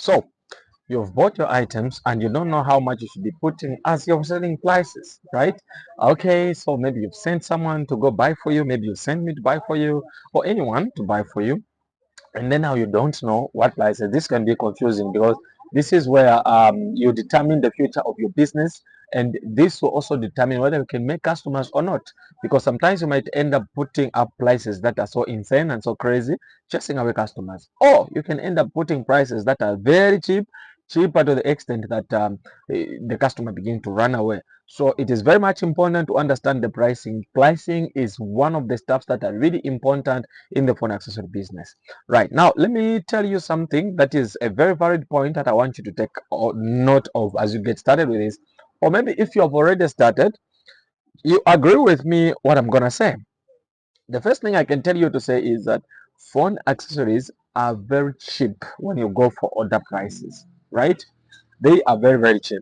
So you've bought your items and you don't know how much you should be putting as you're selling prices, right? Okay, so maybe you've sent someone to go buy for you, maybe you send me to buy for you, or anyone to buy for you, and then now you don't know what prices. This can be confusing because this is where you determine the future of your business, and this will also determine whether you can make customers or not, because sometimes you might end up putting up prices that are so insane and so crazy, chasing away customers, or you can end up putting prices that are very cheap, cheaper to the extent that the customer begin to run away. So it is very much important to understand the pricing. Pricing is one of the steps that are really important in the phone accessory business. Right now, let me tell you something that is a very valid point that I want you to take note of as you get started with this. Or maybe if you have already started, you agree with me what I'm gonna say. The first thing I can tell you to say is that phone accessories are very cheap when you go for order prices, right? They are very, very cheap.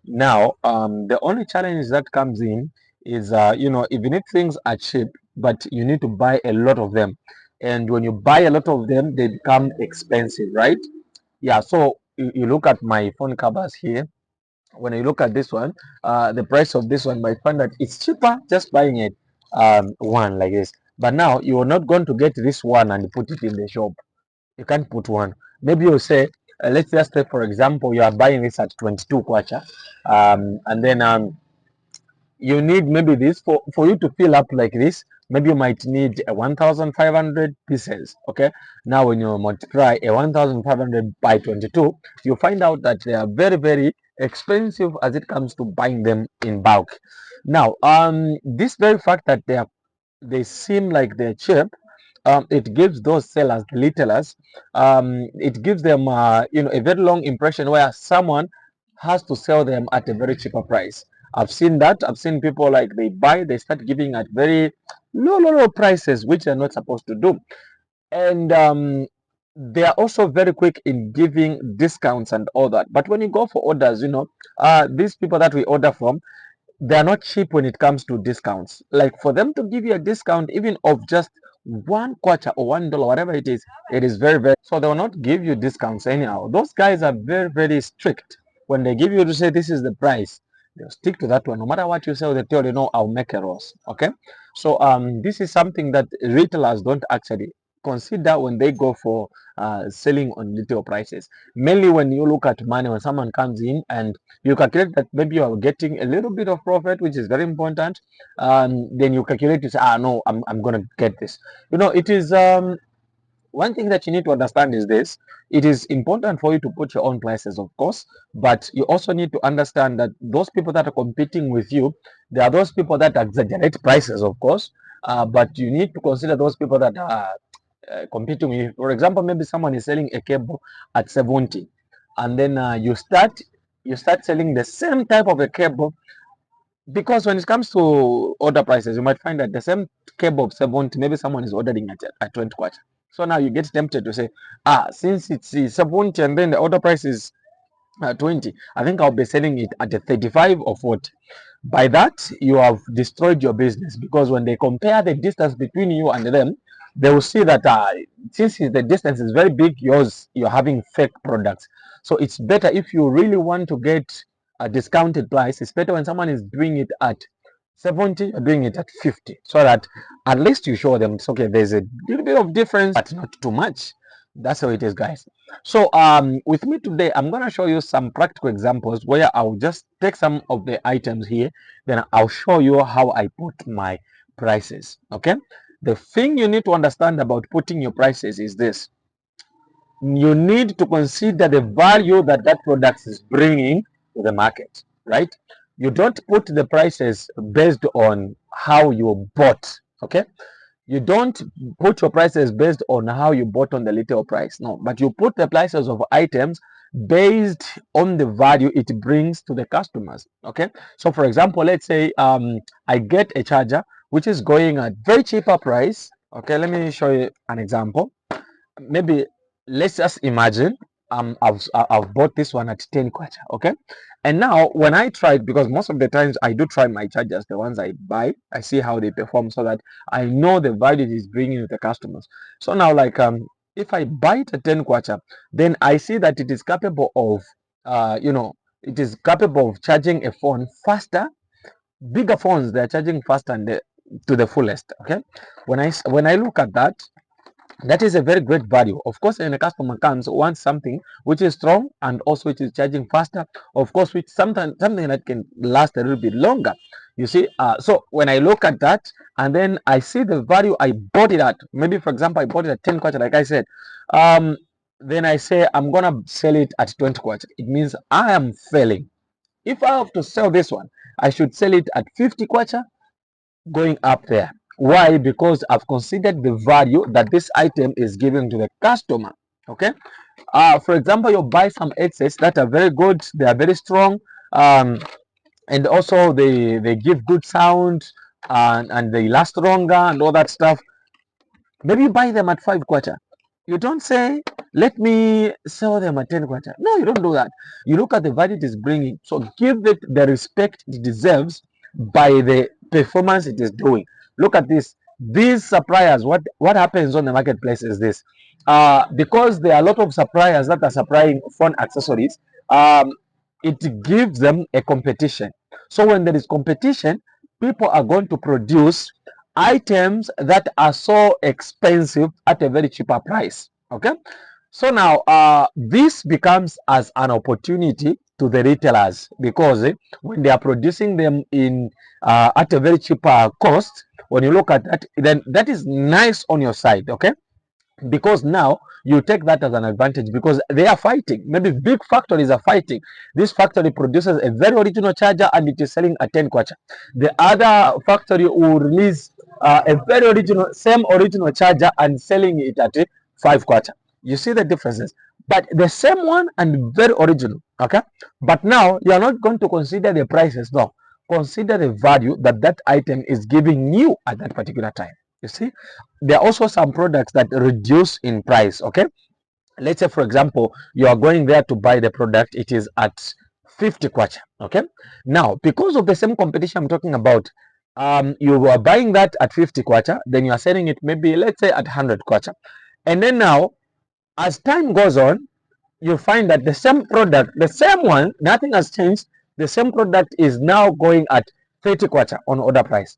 Now, the only challenge that comes in is, even if things are cheap, but you need to buy a lot of them. And when you buy a lot of them, they become expensive, right? Yeah, so you look at my phone covers here. When you look at this one, the price of this one might find that it's cheaper just buying it one like this. But now you are not going to get this one and put it in the shop. You can't put one. Maybe you say, let's just say, for example, you are buying this at 22 kwacha, and then you need maybe this for you to fill up like this. Maybe you might need a 1,500 pieces. Okay, now when you multiply a 1,500 by 22, you find out that they are very, very expensive as it comes to buying them in bulk. Now, this very fact that they seem like they're cheap, it gives those sellers, the retailers, it gives them a very long impression where someone has to sell them at a very cheaper price. I've seen that. I've seen people like they start giving at very low prices, which they're not supposed to do. And they are also very quick in giving discounts and all that. But when you go for orders, these people that we order from, they are not cheap when it comes to discounts. Like for them to give you a discount even of just one quarter or $1, whatever it is very, very, so they will not give you discounts anyhow. Those guys are very, very strict. When they give you to say this is the price, they'll stick to that one. No matter what you sell, they tell you, no, I'll make a loss. Okay. So this is something that retailers don't actually consider when they go for selling on retail prices. Mainly when you look at money, when someone comes in and you calculate that maybe you are getting a little bit of profit, which is very important. Then you calculate to say, no, I'm going to get this. It is one thing that you need to understand is this. It is important for you to put your own prices, of course, but you also need to understand that those people that are competing with you, there are those people that exaggerate prices, of course, but you need to consider those people that are competing with you. For example, maybe someone is selling a cable at 70, and then you start selling the same type of a cable, because when it comes to order prices, you might find that the same cable of 70, maybe someone is ordering at 20 kwacha. So now you get tempted to say, since it's 70 and then the order price is 20, I think I'll be selling it at a 35 or 40. By that, you have destroyed your business, because when they compare the distance between you and them, they will see that since the distance is very big, you're having fake products. So it's better, if you really want to get a discounted price, it's better when someone is doing it at 70, you're doing it at 50, so that at least you show them it's okay, there's a little bit of difference, but not too much. That's how it is, guys. So with me today, I'm going to show you some practical examples where I'll just take some of the items here, then I'll show you how I put my prices. Okay, the thing you need to understand about putting your prices is this: you need to consider the value that that product is bringing to the market, right? You don't put the prices based on how you bought. Okay, you don't put your prices based on how you bought on the retail price, no, but you put the prices of items based on the value it brings to the customers. Okay, so for example, let's say I get a charger which is going at very cheaper price. Okay, let me show you an example. Maybe let's just imagine I've bought this one at 10 kwacha. Okay, and now when I tried, because most of the times I do try my chargers, the ones I buy, I see how they perform, so that I know the value it is bringing to the customers. So now, like if I buy it at 10 kwacha, then I see that it is capable of, it is capable of charging a phone faster. Bigger phones, they're charging faster and to the fullest. Okay, when I look at that, that is a very great value. Of course, when a customer comes wants something which is strong and also which is charging faster, of course, which something that can last a little bit longer. You see, so when I look at that and then I see the value I bought it at, maybe for example I bought it at 10 kwacha, like I said, then I say I'm gonna sell it at 20 kwacha. It means I am failing. If I have to sell this one, I should sell it at 50 kwacha, going up there. Why? Because I've considered the value that this item is giving to the customer. Okay. For example, you buy some headsets that are very good, they are very strong, and also they give good sound, and they last longer and all that stuff. Maybe you buy them at 5 kwacha. You don't say, let me sell them at 10 kwacha. No, you don't do that. You look at the value it is bringing. So give it the respect it deserves by the performance it is doing. Look at this. These suppliers, what happens on the marketplace is this. Because there are a lot of suppliers that are supplying phone accessories, it gives them a competition. So when there is competition, people are going to produce items that are so expensive at a very cheaper price. Okay, so now this becomes as an opportunity to the retailers, because when they are producing them in at a very cheaper cost, when you look at that, then that is nice on your side. Okay, because now you take that as an advantage, because they are fighting. Maybe big factories are fighting. This factory produces a very original charger and it is selling at 10 kwacha. The other factory will release a very same original charger and selling it at 5 kwacha. You see the differences, but the same one and very original. Okay, but now you are not going to consider the prices. No, consider the value that that item is giving you at that particular time. You see, there are also some products that reduce in price. Okay, let's say for example you are going there to buy the product, it is at 50 kwacha. Okay, now because of the same competition I'm talking about, you are buying that at 50 kwacha, then you are selling it maybe, let's say, at 100 kwacha. And then now, as time goes on, you find that the same product, the same one, nothing has changed, the same product is now going at 30 kwacha on order price.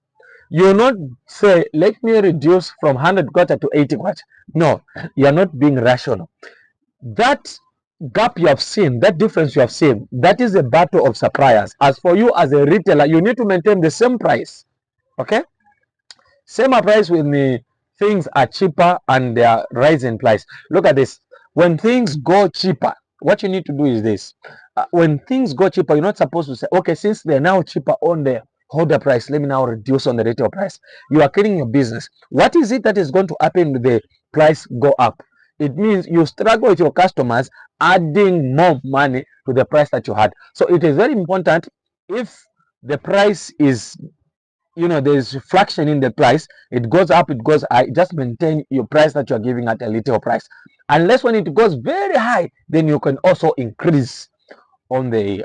You will not say, let me reduce from 100 kwacha to 80 kwacha. No, you are not being rational. That gap you have seen, that difference you have seen, that is a battle of suppliers. As for you as a retailer, you need to maintain the same price. Okay, same price when the things are cheaper and they are rising price. Look at this. When things go cheaper, what you need to do is this. When things go cheaper, you're not supposed to say, okay, since they're now cheaper on the order price, let me now reduce on the retail price. You are killing your business. What is it that is going to happen with the price go up? It means you struggle with your customers adding more money to the price that you had. So it is very important, if the price is, there's fraction in the price, it goes up, it goes high, just maintain your price that you're giving at a retail price. Unless when it goes very high, then you can also increase on the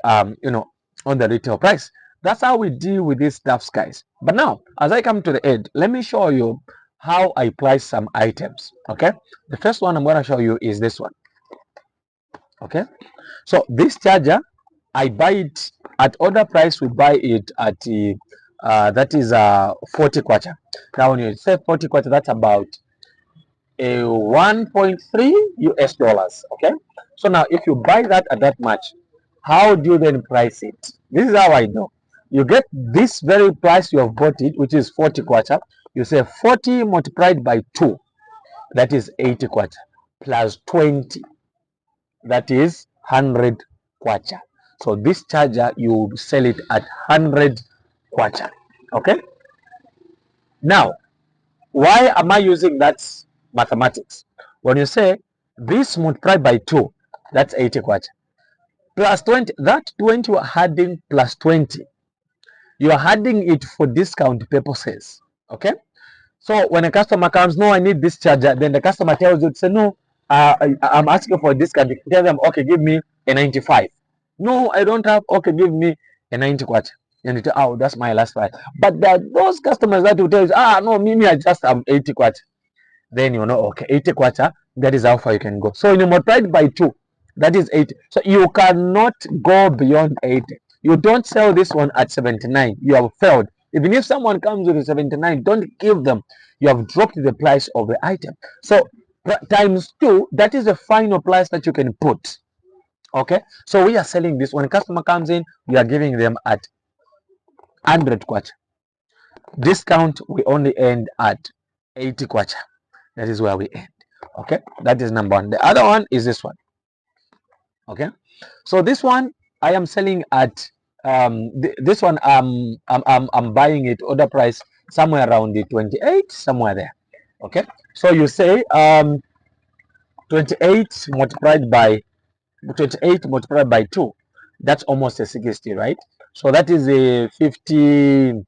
on the retail price. That's how we deal with these stuff, guys. But now, as I come to the end, let me show you how I price some items. Okay, the first one I'm going to show you is this one. Okay, so this charger, I buy it at order price. We buy it at that is 40 kwacha. Now when you say 40 kwacha, that's about a 1.3 US dollars. Okay, so now if you buy that at that much, how do you then price it? This is how I know. You get this very price you have bought it, which is 40 kwacha. You say 40 multiplied by 2, that is 80 kwacha, plus 20, that is 100 kwacha. So this charger, you sell it at 100 kwacha. Okay, now why am I using that mathematics? When you say this multiplied by 2, that's 80 kwacha, plus 20, that 20 you are adding plus 20, you are adding it for discount purposes. Okay, so when a customer comes, no, I need this charger, then the customer tells you, say, no, I'm asking for a discount. You tell them, okay, give me a 95. No, I don't have. Okay, give me a 90 kwacha. And you tell, oh, that's my last price. But there are those customers that will tell you, no, me, I just am 80 kwacha. Then you know, okay, 80 kwacha, That is how far you can go. So when you multiply it by 2, that is 80. So you cannot go beyond 80. You don't sell this one at 79. You have failed. Even if someone comes with a 79, don't give them. You have dropped the price of the item. So times 2, that is the final price that you can put. Okay, so we are selling this. When a customer comes in, we are giving them at 100 kwacha. Discount, we only end at 80 kwacha. That is where we end. Okay, that is number one. The other one is this one. Okay, so this one I am selling at this one I'm buying it order price somewhere around the 28, somewhere there. Okay, so you say 28 multiplied by 2, that's almost a 60, right? So that is a 50.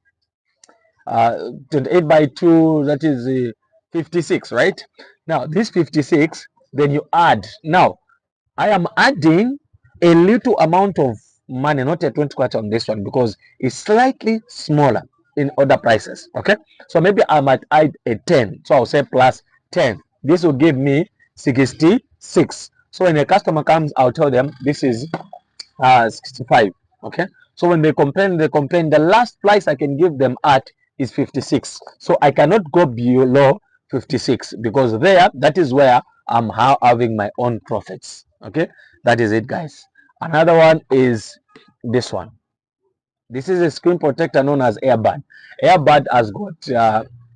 28 by 2, that is 56, right? Now this 56, then you add. Now I am adding a little amount of money, not a 20 kwacha on this one, because it's slightly smaller in other prices. Okay, so maybe I might add a 10, so I'll say plus 10. This will give me 66. So when a customer comes, I'll tell them this is 65. Okay, so when they complain, the last price I can give them at is 56. So I cannot go below 56, because that is where I'm having my own profits. Okay, that is it, guys. Another one is this one. This is a screen protector known as airbud. Airbud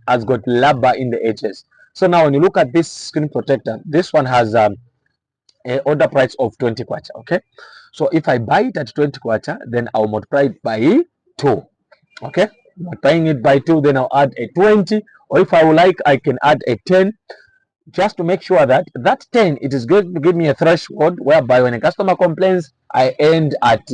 has got rubber in the edges. So now when you look at this screen protector, this one has a order price of 20 kwacha. Okay, so if I buy it at 20 kwacha, then I'll multiply it by 2. Okay, multiplying it by 2, then I'll add a 20, or if I would like, I can add a 10, just to make sure that 10, it is going to give me a threshold whereby when a customer complains, I end at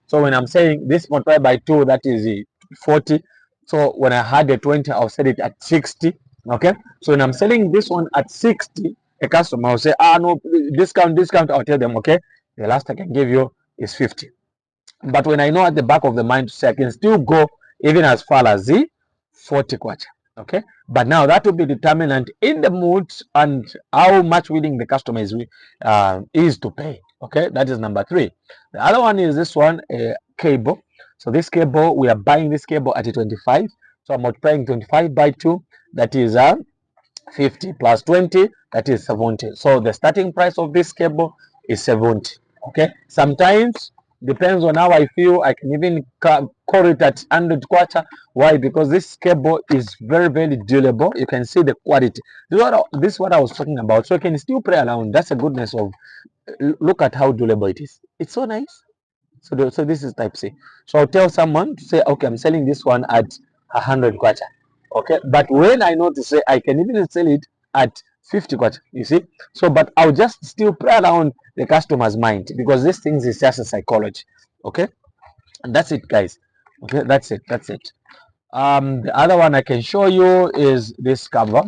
so when I'm saying this multiplied by 2, that is 40. So when I had a 20, I'll set it at 60. Okay, so when I'm selling this one at 60, a customer will say, no, discount. I'll tell them, okay, the last I can give you is 50. But when I know at the back of the mind to say I can still go even as far as the 40 kwacha. Okay, but now that will be determinant in the mood and how much willing the customer is to pay. Okay, that is number 3. The other one is this one, cable. So this cable, we are buying this cable at a 25. So I'm multiplying 25 by 2, that is 50 plus 20, that is 70. So the starting price of this cable is 70. Okay, sometimes depends on how I feel, I can even call it at 100 kwacha. Why? Because this cable is very, very durable. You can see the quality. This is what I was talking about. So you can still play around. That's the goodness of, look at how durable it is. It's so nice. So this is type C. So I'll tell someone to say, okay, I'm selling this one at 100 kwacha. Okay, but when I know to say I can even sell it at 50 kwacha, you see. So but I'll just still play around the customer's mind, because this thing is just a psychology. Okay, and that's it, guys. Okay, that's it. The other one I can show you is this cover.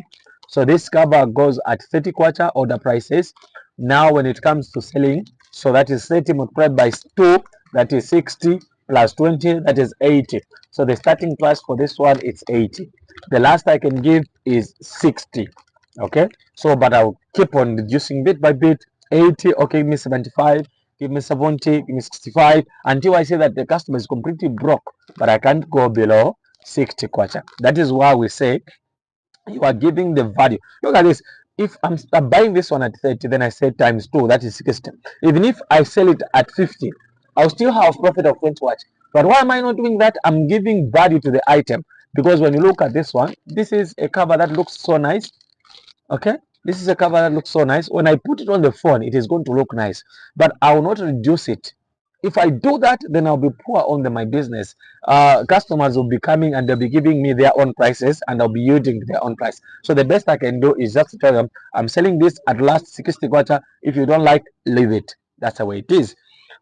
So this cover goes at 30 kwacha order prices. Now when it comes to selling, so that is 30 multiplied by 2, that is 60, plus 20, that is 80. So the starting price for this one is 80. The last I can give is 60. Okay, so but I'll keep on reducing bit by bit. 80, okay, give me 75, give me 70, give me 65, until I say that the customer is completely broke, but I can't go below 60 kwacha. That is why we say you are giving the value. Look at this. If I'm buying this one at 30, then I say times 2, that is 60. Even if I sell it at 50, I'll still have profit of 20 kwacha. But why am I not doing that? I'm giving value to the item, because when you look at this one, this is a cover that looks so nice. Okay, this is a cover that looks so nice. When I put it on the phone, it is going to look nice, but I will not reduce it. If I do that, then I'll be poor on my business. Customers will be coming and they'll be giving me their own prices, and I'll be using their own price. So the best I can do is just to tell them, I'm selling this at last 60 kwacha. If you don't like, leave it. That's the way it is.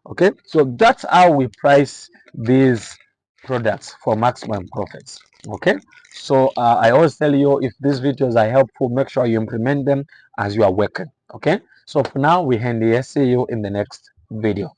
Okay, so that's how we price these products for maximum profits. Okay, so I always tell you, if these videos are helpful, make sure you implement them as you are working. Okay, so for now we end here. See you in the next video.